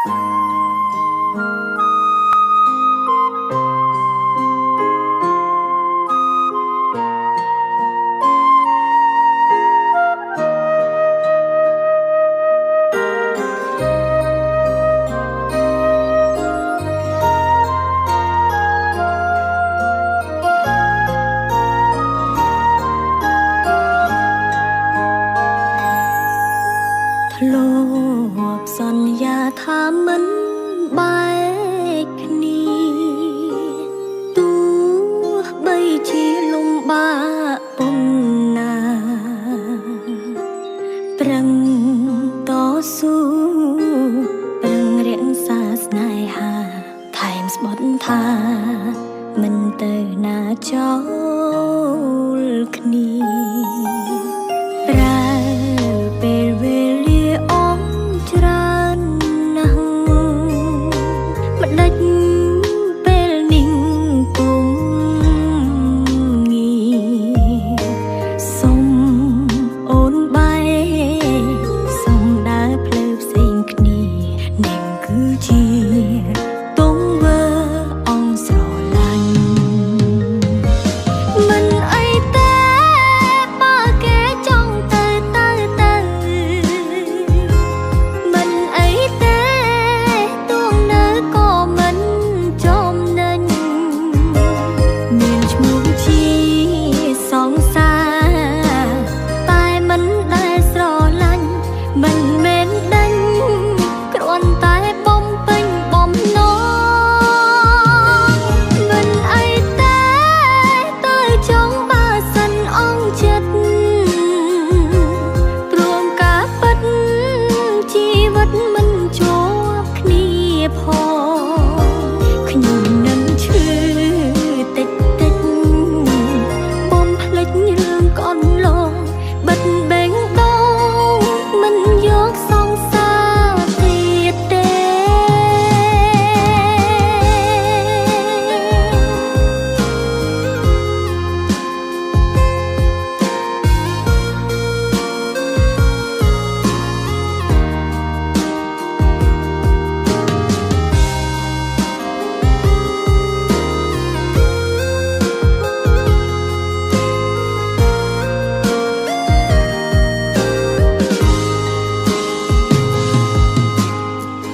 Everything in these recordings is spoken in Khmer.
ធ្លាប់សន្យាថាមិនបែកគ្នាទោះបីជាលំបាកប៉ុណ្ណាប្រឹងតស៊ូប្រឹងរក្សាស្នេហាថែមស្បត់ថាមិនទៅណាចោលគ្នាប្រើពេលវេលាអស់ច្រើនណាស់មិនដេចពេលនេះពុំងាសុំអូនបែសុំដើរផ្លូវផ្សេងគ្នានឹងគឺជាទង្វើអងស្រឡាញ់មិនអីទេបើគេចង់ទៅមិនអីទេទួងនៅក៏មិនចំណេញមានឈ្មោះជាសងសារតែមិនដែលស្រឡាញ់មិនមែនដេញគ្រាន់តែបំពេញបំណងមិនអីទេទៅចង់បើសិនអងចិត្តព្រមការពិតជីវិតមិនជាប់គ្នាផងខ្ញុំនឹងឈឺតិចតិចបំភ្លេចរឿងកូនឡងបិទបេងដូងមិនយកសងសារទៀតទេ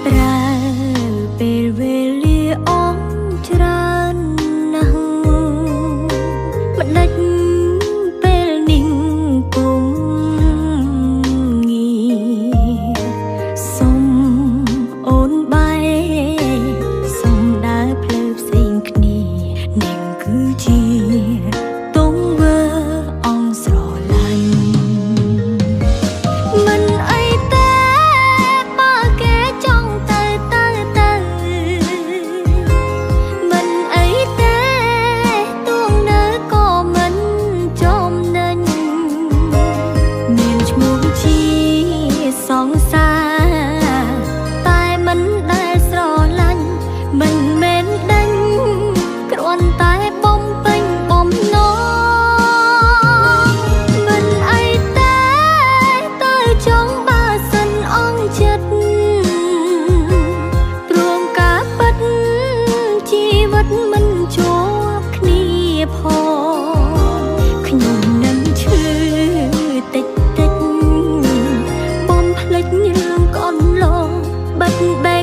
ប្រើពេលវេលាអស់ច្រើនណាស់មិនដេចពេលនេះពុំងាសុំអូនបែសុំដើរផ្លូវផ្សេងគ្នានឹងគឺជាទង្វើអងស្រឡាញ់មិនអីទេបើគេចង់ទៅមិនអីទេទួងនៅក៏មិនចំណេញមានឈ្មោះជាសងសារតែមិនដែលស្រឡាញ់មិនមែនដេញគ្រាន់តែបំពេញបំណងមិនអីទេទៅចង់បើសិនអងចិត្តព្រមការពិតជីវិតមិនជាប់គ្នាផងខ្ញុំនឹងឈឺតិចតិចបំភ្លេចរឿងកូនឡងបិទបេ